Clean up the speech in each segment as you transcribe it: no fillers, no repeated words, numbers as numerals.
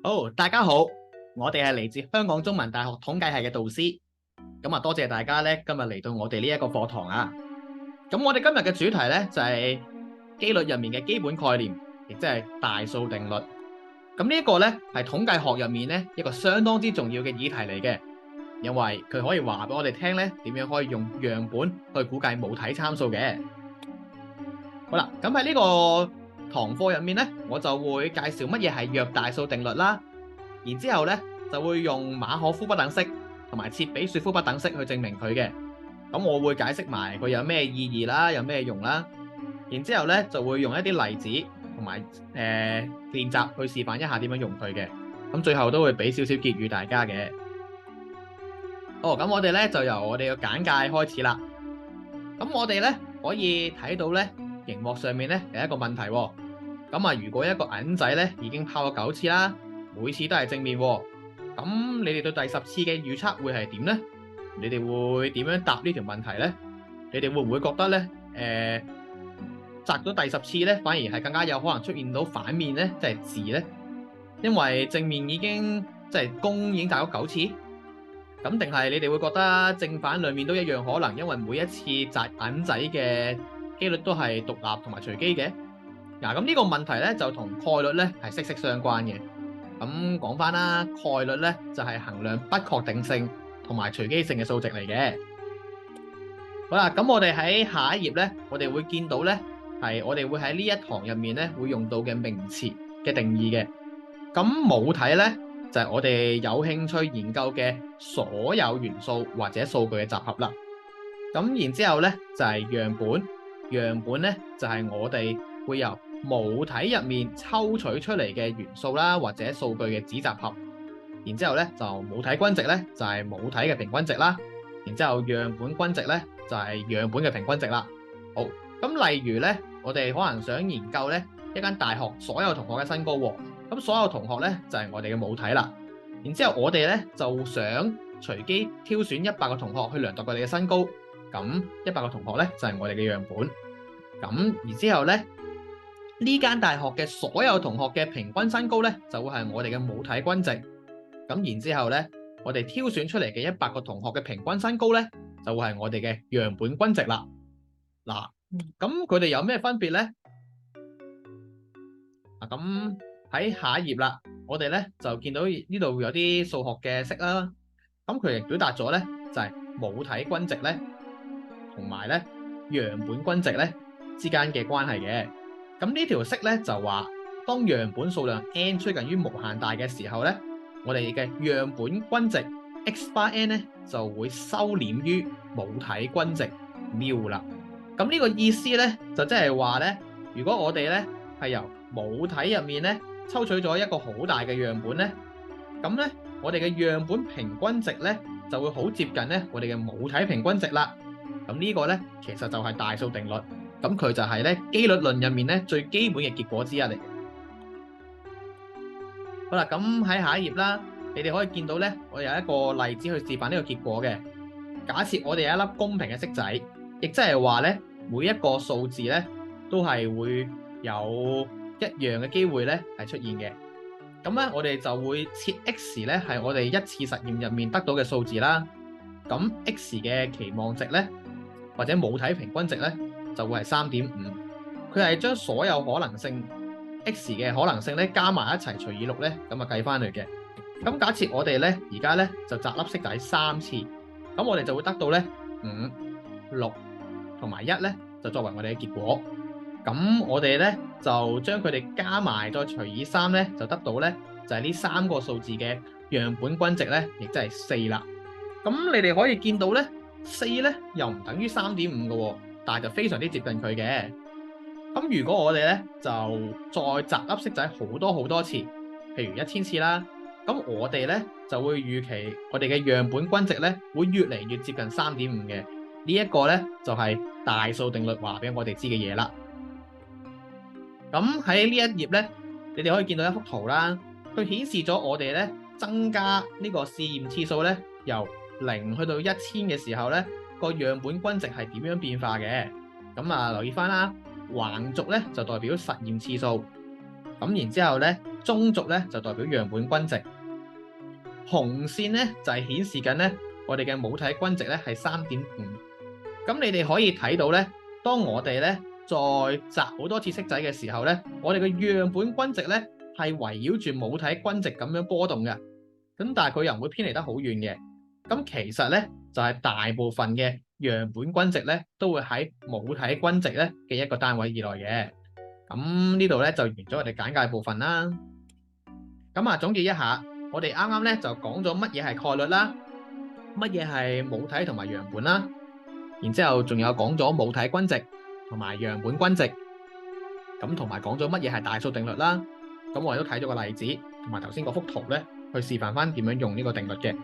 好，大家好，我哋係嚟自香港中文大學統計系嘅導師，多謝大家咧今日嚟到我哋呢一個課堂啊。咁我哋今日嘅主題咧就係機率入面嘅基本概念，亦即係大數定律。咁呢一個咧係統計學入面咧一個相當之重要嘅議題嚟嘅，因為佢可以話俾我哋聽咧點樣可以用樣本去估計母體參數嘅。好啦，咁喺呢個堂課入面咧，我就會介紹乜嘢係約大數定律啦，然之後咧就會用馬可夫不等式同埋切比說夫不等式去證明佢嘅。咁我會解釋埋佢有咩意義啦，有咩用啦，然之後咧就會用一啲例子同埋練習去示範一下點樣用佢嘅。咁最後都會俾少少結語大家嘅。咁我哋咧就由我哋嘅簡介開始啦。咁我哋咧可以睇到咧，熒幕上面咧有一個問題喎。如果一個銀仔咧已經拋咗9次啦，每次都係正面喎，咁你哋對第10次嘅預測會係點呢？你哋會點樣答呢條問題呢？你哋會唔會覺得咧擲到第10次咧，反而係更加有可能出現到反面咧，即係字咧？因為正面已經即係公已經擲咗9次，咁定係你哋會覺得正反兩面都一樣可能，因為每一次擲銀仔嘅機率都係獨立同埋隨機嘅。咁呢個問題咧就同概率咧係息息相關嘅。咁講翻啦，概率咧就係衡量不確定性同埋隨機性嘅數值嚟嘅。好啦，咁我哋喺下一頁咧，我哋會見到咧係我哋會喺呢一堂入面咧會用到嘅名詞嘅定義嘅。咁母體咧就係我哋有興趣研究嘅所有元素或者數據嘅集合啦。咁然之後咧就係樣本，樣本咧就係我哋會由母體入面抽取出嚟嘅元素啦，或者數據嘅子集合。然之後咧就母體均值咧就係母體嘅平均值啦。然之後樣本均值咧就係樣本嘅平均值啦。好，咁例如咧，我哋可能想研究咧一間大學所有同學嘅身高喎。咁所有同學咧就係我哋嘅母體啦。然之後我哋咧就想隨機挑選100個同學去量度佢哋嘅身高。咁100個同學咧就係我哋嘅樣本。咁然之後咧，呢間大學嘅所有同學嘅平均身高咧就會係我哋嘅母體均值。咁然之後咧，我哋挑選出嚟嘅100個同學嘅平均身高咧就會係我哋嘅樣本均值啦。嗱，咁佢哋有咩分別咧？咁喺下一頁啦，我哋咧就見到呢度有啲數學嘅式啦。咁佢哋表達咗咧就係母體均值咧同埋咧樣本均值咧之間嘅關係嘅。咁呢條式咧就話，當樣本數量 n 趨近於無限大嘅時候咧，我哋嘅樣本均值 x bar n 咧就會收斂於母體均值 μ 啦。咁呢個意思咧就即係話咧，如果我哋咧係由母體入面咧抽取咗一個好大嘅樣本咧，咁咧我哋嘅樣本平均值咧就會好接近咧我哋嘅母體平均值啦。咁呢個咧其實就係大數定律。咁佢就係咧機率論入面咧最基本嘅結果之一嚟嘅。好啦，咁喺下一頁啦，你哋可以見到咧，我有一個例子去示範呢個結果嘅。假設我哋有一粒公平嘅色仔，亦即係話咧每一個數字咧都係會有一樣嘅機會咧係出現嘅。咁咧我哋就會設 x 咧係我哋一次實驗入面得到嘅數字啦。咁 x 嘅期望值咧或者母體平均值咧就會係 3.5， 佢係將所有可能性 x 嘅可能性咧加埋一齊除以6咧，咁計翻嚟嘅。咁假設我哋咧而家咧就擲粒色仔3次，咁我哋就會得到咧5、6同埋1咧就作為我哋嘅結果。咁我哋咧就將佢哋加埋再除以3咧，就得到咧就係呢3個數字嘅樣本均值咧，亦即係4啦。咁你哋可以見到咧4咧又唔等於 3.5 嘅喎。但係就非常之接近佢嘅。咁如果我哋咧就再擲粒色仔好多次，譬如1000次啦，咁我哋咧就會預期我哋嘅樣本均值咧會越嚟越接近 3.5 嘅。呢一個咧就係大數定律話俾我哋知嘅嘢啦。咁喺呢一頁咧，你哋可以見到一幅圖啦，佢顯示咗我哋咧增加呢個試驗次數咧由0去到1000嘅時候咧，個樣本均值係點樣變化嘅？咁留意翻啦，橫軸咧就代表實驗次數，咁然之後咧中軸咧就代表樣本均值，紅線咧就係顯示緊咧我哋嘅母體均值咧係3.5。咁你哋可以睇到咧，當我哋咧再擲好多次骰仔嘅時候咧，我哋嘅樣本均值咧係圍繞住母體均值咁樣波動嘅。咁但係佢又唔會偏離得好遠嘅。咁其實咧就係大部分嘅樣本均值咧都會喺母體均值咧嘅一個單位以內嘅。咁呢度咧就完咗我哋簡介部分啦。咁總結一下，我哋啱啱咧就講咗乜嘢係概率啦，乜嘢係母體同埋樣本啦，然之後仲有講咗母體均值同埋樣本均值，咁同埋講咗乜嘢係大數定律啦。咁我哋都睇咗個例子，同埋頭先嗰幅圖咧去示範翻點樣用呢個定律嘅。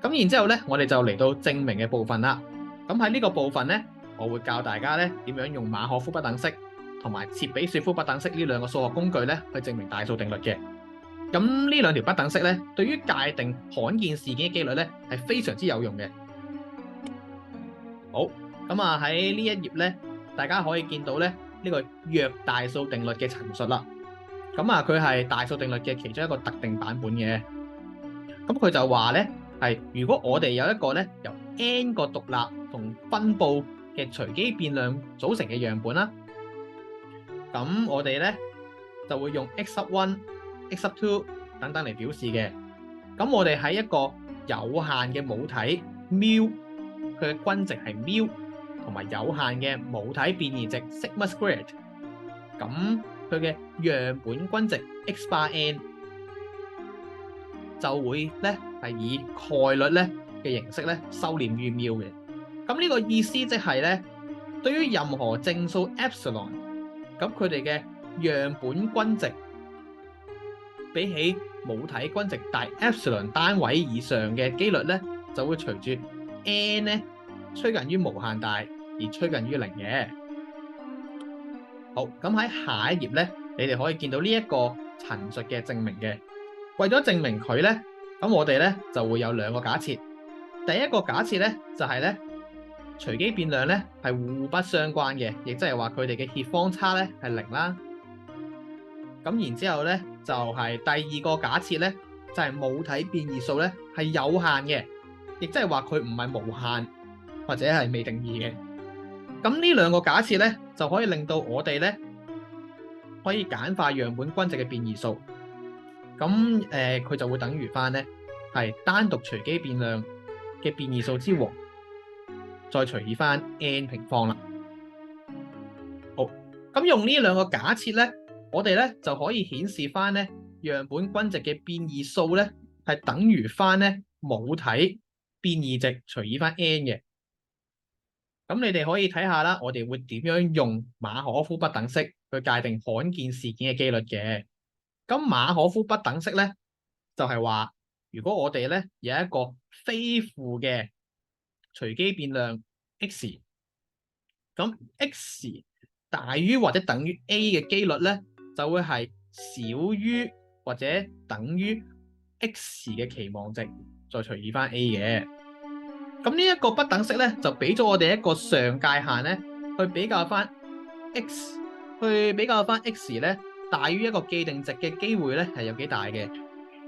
咁然之後咧，我哋就嚟到證明嘅部分啦。咁喺呢個部分咧，我會教大家咧點樣用馬可夫不等式同埋切比說夫不等式呢兩個數學工具咧去證明大數定律嘅。咁呢兩條不等式咧，對於界定罕見事件嘅機率咧係非常之有用嘅。好，咁喺呢一頁咧，大家可以見到咧呢個約大數定律嘅陳述啦。咁佢係大數定律嘅其中一個特定版本嘅。咁佢就話咧係如果我哋有一個咧由 n 個獨立同分佈嘅隨機變量組成嘅樣本啦，咁我哋咧就會用 x1、x2 等等嚟表示嘅。咁我哋喺一個有限嘅母體 μ，佢嘅均值係 μ，同埋有限嘅母體變異值 sigma squared， 咁佢嘅樣本均值 x bar n 就會咧係以概率咧嘅形式咧收斂於 μ 嘅。咁呢個意思即係咧，對於任何正數 epsilon， 咁佢哋嘅樣本均值比起母體均值大 epsilon 單位以上嘅機率咧，就會隨住 n 咧趨近於無限大而趨近於0嘅。好，咁喺下一頁咧，你哋可以見到呢一個陳述嘅證明嘅。為咗證明佢咧，咁我哋咧就會有兩個假設。第一個假設咧就係咧隨機變量咧係互不相關嘅，亦即係話佢哋嘅協方差咧係0啦。咁然之後咧就係第二個假設咧就係母體變異數咧係有限嘅，亦即係話佢唔係無限或者係未定義嘅。咁呢兩個假設咧就可以令到我哋咧可以簡化樣本均值嘅變異數。咁佢就會等於翻咧係單獨隨機變量嘅變異數之和，再除以翻 n 平方啦。好，咁用呢兩個假設咧，我哋咧就可以顯示翻咧樣本均值嘅變異數咧係等於翻咧母體變異值除以翻 n 嘅。咁你哋可以睇下啦，我哋會點樣用馬可夫不等式去界定罕見事件嘅機率嘅。咁馬可夫不等式咧就係話，如果我哋咧有一個非負嘅隨機變量 x， 咁 x 大於或者等於 a 嘅機率咧就會係少於或者等於 x 嘅期望值再除以翻 a 嘅。咁呢一個不等式咧就俾咗我哋一個上界限咧去比較翻 x， 咧大於一個既定值嘅機會咧係有幾大嘅。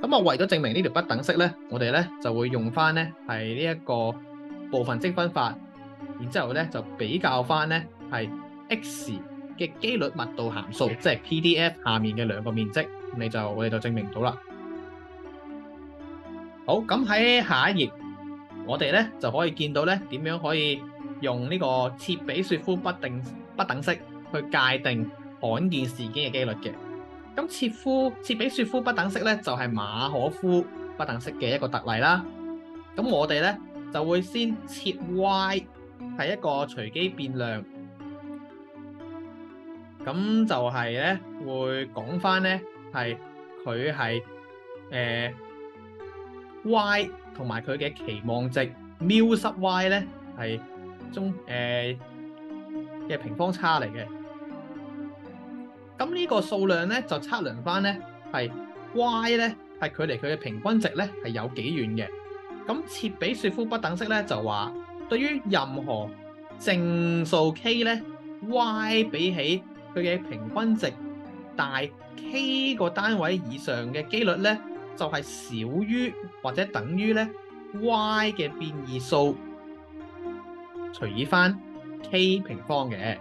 咁為咗證明呢條不等式咧，我哋咧就會用翻咧係呢一個部分積分法，然之後咧就比較翻咧係 x 嘅機率密度函數，即係 PDF 下面嘅兩個面積，我哋就證明到啦。好，咁喺下一頁，我哋咧就可以見到咧點樣可以用呢個切比說夫不等式去界定罕見事件嘅機率嘅。咁切比說夫不等式咧就係馬可夫不等式嘅一個特例啦。咁我哋咧就會先設 y 係一個隨機變量，咁就係咧會講翻咧係佢係y 同埋佢嘅期望值 μ sub y 咧係嘅平方差嚟嘅。咁呢個數量咧就測量翻咧係 y 咧係距離佢嘅平均值咧係有幾遠嘅。咁切比說夫不等式咧就話，對於任何正數 k 咧 y 比起佢嘅平均值大 K 個單位以上嘅機率咧，就係少於或者等於咧 Y 嘅變異數除以翻 K 平方嘅。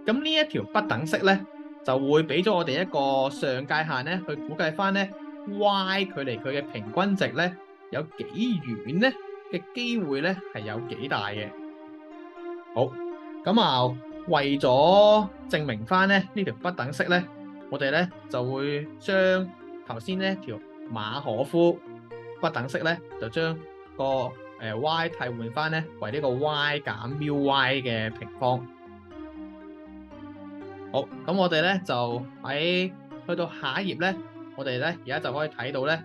咁呢一條不等式咧，就會俾咗我哋一個上界限咧，去估計翻咧 Y 距離佢嘅平均值咧有幾遠咧嘅機會咧係有幾大嘅。好，咁啊為咗證明翻咧呢條不等式咧，我哋咧就會將頭先呢條馬可夫不等式咧，就將個y 替換翻咧為呢個 y 減 μy 嘅平方。好，咁我哋咧就去到下一頁咧，我哋咧而家就可以睇到咧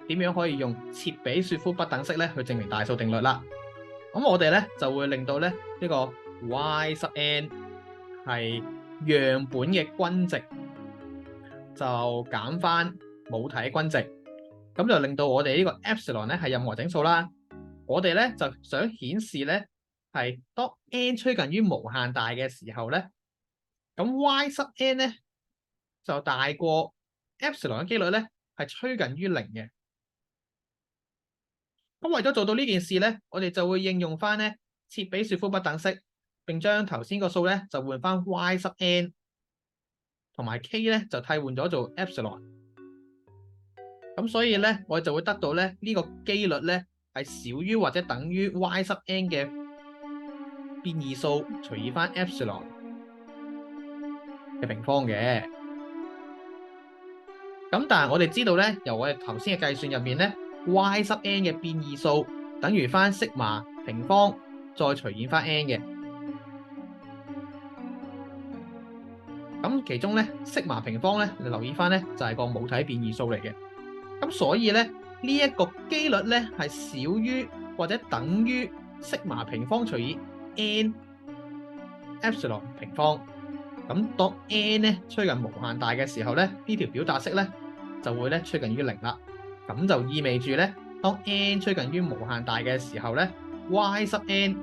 點樣可以用切比說夫不等式咧去證明大數定律啦。咁我哋咧就會令到咧呢個 y 實 n 係樣本嘅均值，就減翻母體均值，咁就令到我哋呢個 epsilon 咧係任何整數啦。我哋咧就想顯示咧係當 n 趨近於無限大嘅時候咧，咁 y 實 n 咧就大過 epsilon 嘅機率咧係趨近於零嘅。咁為咗做到呢件事咧，我哋就會應用翻咧切比說夫不等式，並將頭先個數咧就換翻 y 實 n 同埋 k 咧就替換咗做 epsilon。咁所以咧，我哋就會得到咧呢個機率咧係少於或者等於 y 實 n 嘅變異數除以翻 epsilon 嘅平方嘅。咁但係我哋知道咧，由我哋頭先嘅計算入面咧 ，y 實 n 嘅變異數等於翻 sigma 平方再除以翻 n 嘅。咁其中咧 sigma 平方咧，你留意翻咧就係個母體變異數嚟嘅。咁所以咧呢一個機率咧係少於或者等於 sigma 平方除以 n epsilon 平方。咁當 n 咧趨近無限大嘅時候咧，呢條表達式咧就會咧趨近於零啦。咁就意味住咧，當 n 趨近於無限大嘅時候咧 ，y 實 n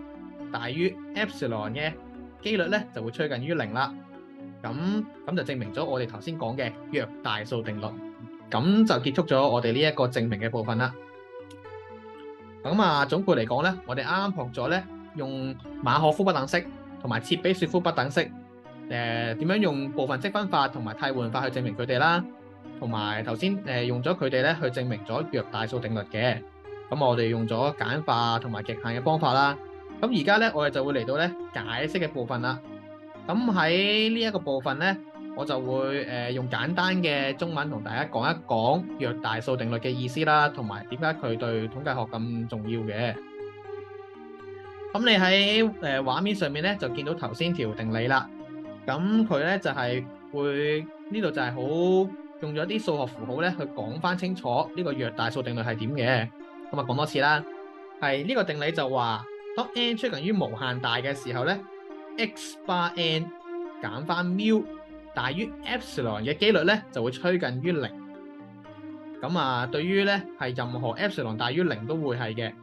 大於 epsilon 嘅機率咧就會趨近於零啦。咁就證明咗我哋頭先講嘅約大數定律。咁就結束咗我哋呢一個證明嘅部分啦。咁啊，總括嚟講咧，我哋啱啱學咗咧用馬可夫不等式同埋切比說夫不等式，點樣用部分積分法同埋替換法去證明佢哋啦，同埋頭先用咗佢哋咧去證明咗約大數定律嘅。咁我哋用咗簡化同埋極限嘅方法啦。咁而家咧我哋就會嚟到咧解釋嘅部分啦。咁喺呢一個部分咧，我就會用簡單嘅中文同大家講一講約大數定律嘅意思啦，同埋點解佢對統計學咁重要嘅。咁你喺畫面上面咧就見到頭先條定理啦。咁佢咧就係會呢度就係好用咗啲數學符號咧去講翻清楚呢個約大數定律係點嘅。咁啊講多次啦，係呢個定理就話當 n 趨近於無限大嘅時候咧， x bar n 減翻 μ 大於 epsilon 嘅機率咧就會趨近於零。咁啊，對於咧係任何 epsilon 大於零都會係嘅。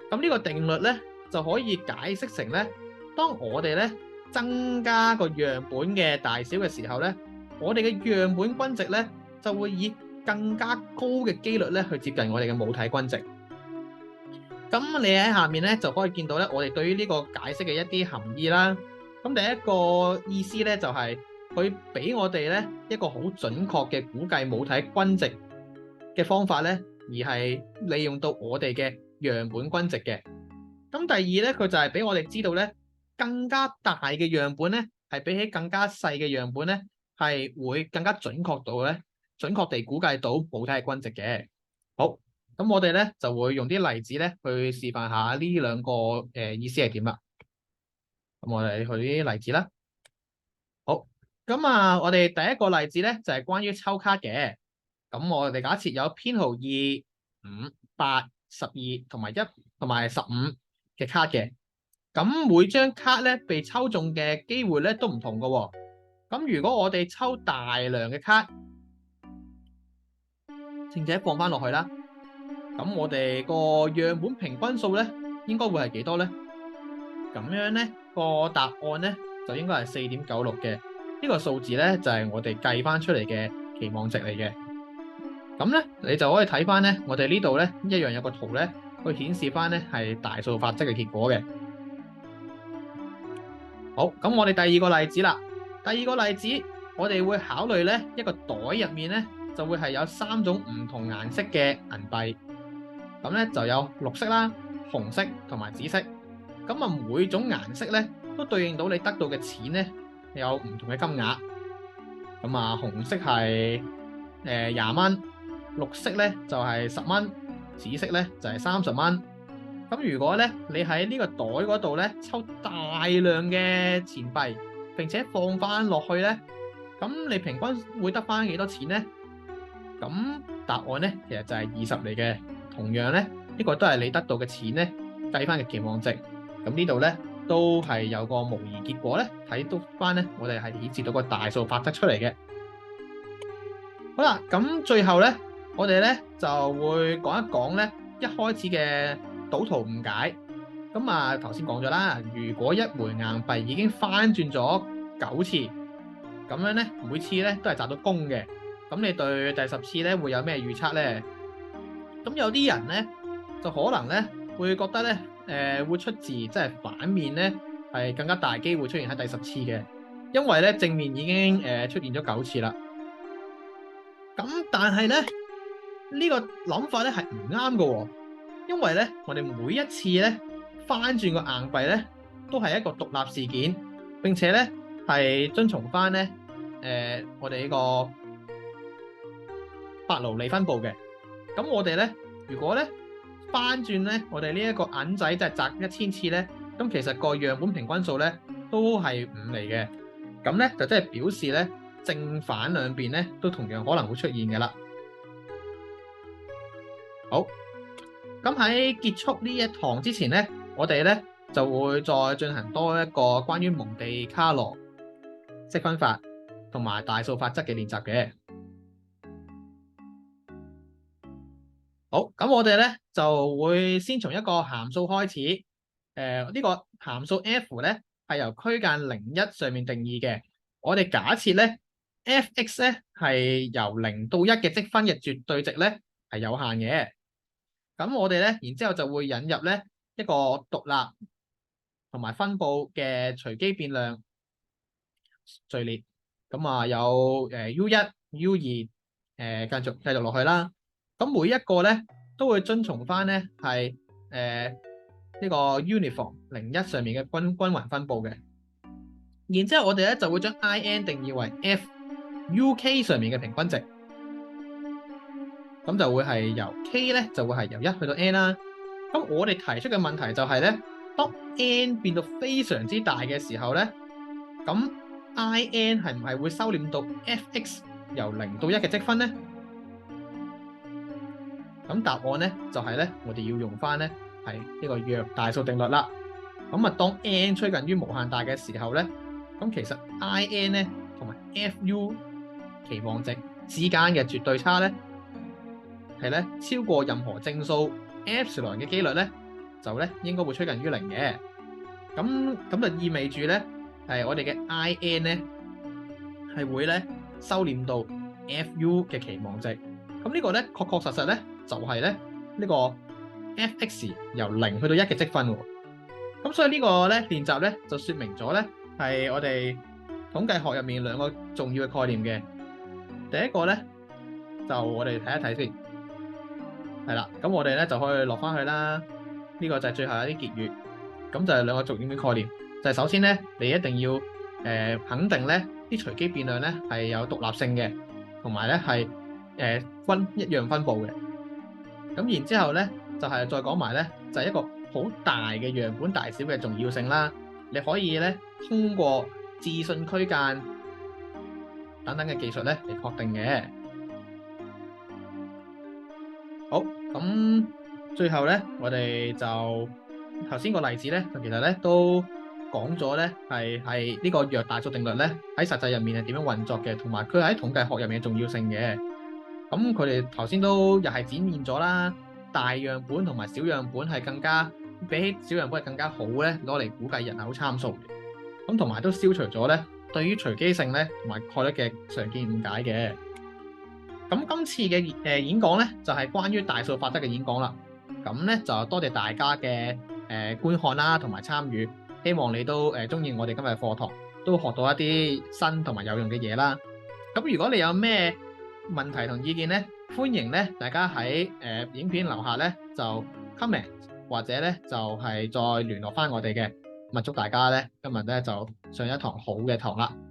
咁呢個定律咧就可以解釋成咧，當我哋咧增加個樣本嘅大小嘅時候咧，我哋嘅樣本均值咧就會以更加高嘅機率咧去接近我哋嘅母體均值。咁你喺下面咧就可以見到咧，我哋對於呢個解釋嘅一啲含義啦。咁第一個意思咧就係佢俾我哋咧一個好準確嘅估計母體均值嘅方法咧，而係利用到我哋嘅樣本均值嘅。咁第二咧，佢就係俾我哋知道咧，更加大嘅樣本咧，係比起更加細嘅樣本咧，係會更加準確地估計到母體均值嘅。好，咁我哋咧就會用啲例子咧去示範下呢兩個意思係點啦。咁我哋去啲例子啦。好，咁啊，我哋第一個例子咧就係關於抽卡嘅。咁我哋假設有編號2、5、8、12同埋1同埋15嘅卡嘅。咁每張卡咧被抽中嘅機會咧都唔同㗎喎。咁如果我哋抽大量嘅卡，並且放翻落去啦，咁我哋個樣本平均數咧應該會係幾多咧？咁樣咧個答案咧就應該係4.96嘅。呢個數字咧就係我哋計翻出嚟嘅期望值嚟嘅。咁咧，你就可以睇翻咧，我哋呢度咧一樣有個圖咧，去顯示翻咧係大數法則嘅結果嘅。好，咁我哋第二個例子啦。第二個例子，我哋會考慮咧一個袋入面咧就會係有3種唔同顏色嘅銀幣。咁咧就有綠色啦、紅色同埋紫色。咁啊，每種顏色咧都對應到你得到嘅錢咧有唔同嘅金額。咁啊，紅色係20蚊，綠色咧就係10蚊，紫色咧就係30蚊。咁如果咧你喺呢個袋嗰度咧抽大量嘅錢幣，並且放翻落去咧，咁你平均會得翻幾多錢咧？咁答案咧其實就係20嚟嘅。同樣咧，呢個都係你得到嘅錢咧計翻嘅期望值。咁呢度咧都係有個模擬結果咧，睇到翻咧，我哋係顯示到個大數法則出嚟嘅。好啦，咁最後咧，我哋咧就會講一講咧一開始嘅賭徒誤解。咁啊，頭先講咗啦，如果一枚硬幣已經翻轉咗9次，咁樣咧每次咧都係賺到公嘅。咁你對第10次咧會有咩預測咧？咁有啲人咧就可能咧會覺得咧會出字，即係反面咧係更加大機會出現喺第10次嘅，因為咧正面已經出現咗9次啦。咁但係咧呢個諗法咧係唔啱嘅喎，因為咧我哋每一次咧翻轉個硬幣咧都係一個獨立事件，並且咧係遵從翻咧我哋呢個白勞利分佈嘅。咁我哋咧如果咧翻轉咧我哋呢一個銀仔即係擲1000次咧，咁其實個樣本平均數咧都係5嚟嘅。咁咧就即係表示咧正反兩邊咧都同樣可能會出現嘅啦。好，咁喺結束呢一堂之前咧，我哋咧就會再進行多一個關於蒙地卡羅積分法同埋大數法則嘅練習嘅。好，咁我哋咧就會先從一個函數開始。呢個函數 f 咧係由區間0、1上面定義嘅。我哋假設咧 f(x) 咧係由0到1嘅積分嘅絕對值咧係有限嘅。咁我哋咧然之後就會引入咧一個獨立同埋分佈嘅隨機變量序列。咁啊有U1、U2 繼續落去啦。咁每一個咧都會遵從翻咧係呢個 uniform 0、1上面嘅均勻分佈嘅。然之後我哋咧就會將 in 定義為 f(uk) 上面嘅平均值。咁就會係由 k 咧就會係由1去到 n 啦。咁我哋提出嘅問題就係咧，當 n 變到非常之大嘅時候咧，咁 in 係唔係會收斂到 f(x) 由0到1嘅積分咧？咁答案咧就係咧，我哋要用翻咧係呢個約大數定律啦。咁啊，當 n 趨近於無限大嘅時候咧，咁其實 in 咧同埋 fu 期望值之間嘅絕對差咧係咧超過任何正數 epsilon 嘅機率咧，就咧應該會趨近於0嘅。咁就意味住咧係我哋嘅 in 咧係會咧收斂到 fu 嘅期望值。咁呢個咧確實咧就係咧呢個 f(x) 由0去到1嘅積分喎。咁所以呢個咧練習咧就說明咗咧係我哋統計學入面2個重要嘅概念嘅。第一個咧就我哋睇一睇先，係啦。咁我哋咧就可以落翻去啦。呢個就係最後一啲結語。咁就係2個重要嘅概念，就係首先咧你一定要肯定咧啲隨機變量咧係有獨立性嘅，同埋咧係一樣分佈嘅。咁然之後咧就係再講埋咧就係一個好大嘅樣本大小嘅重要性啦。你可以咧通過置信區間等等嘅技術咧嚟確定嘅。好，咁最後咧我哋就頭先個例子咧，其實咧都講咗咧係呢個約大數定律咧喺實際入面係點樣運作嘅，同埋佢喺統計學入面嘅重要性嘅。咁佢哋頭先都又係展現咗啦，大樣本同埋小樣本係更加比起小樣本係更加好咧，攞嚟估計人口參數嘅。咁同埋都消除咗咧對於隨機性咧同埋概率嘅常見誤解嘅。咁今次嘅演講咧就係關於大數法則嘅演講啦。咁咧就多謝大家嘅觀看啦同埋參與，希望你都中意我哋今日嘅課堂，都學到一啲新同埋有用嘅嘢啦。咁如果你有咩問題同意見咧，歡迎咧大家喺影片樓下咧就 comment 或者咧就係再聯絡翻我哋嘅。咁祝大家咧今日咧就上一堂好嘅堂啦〜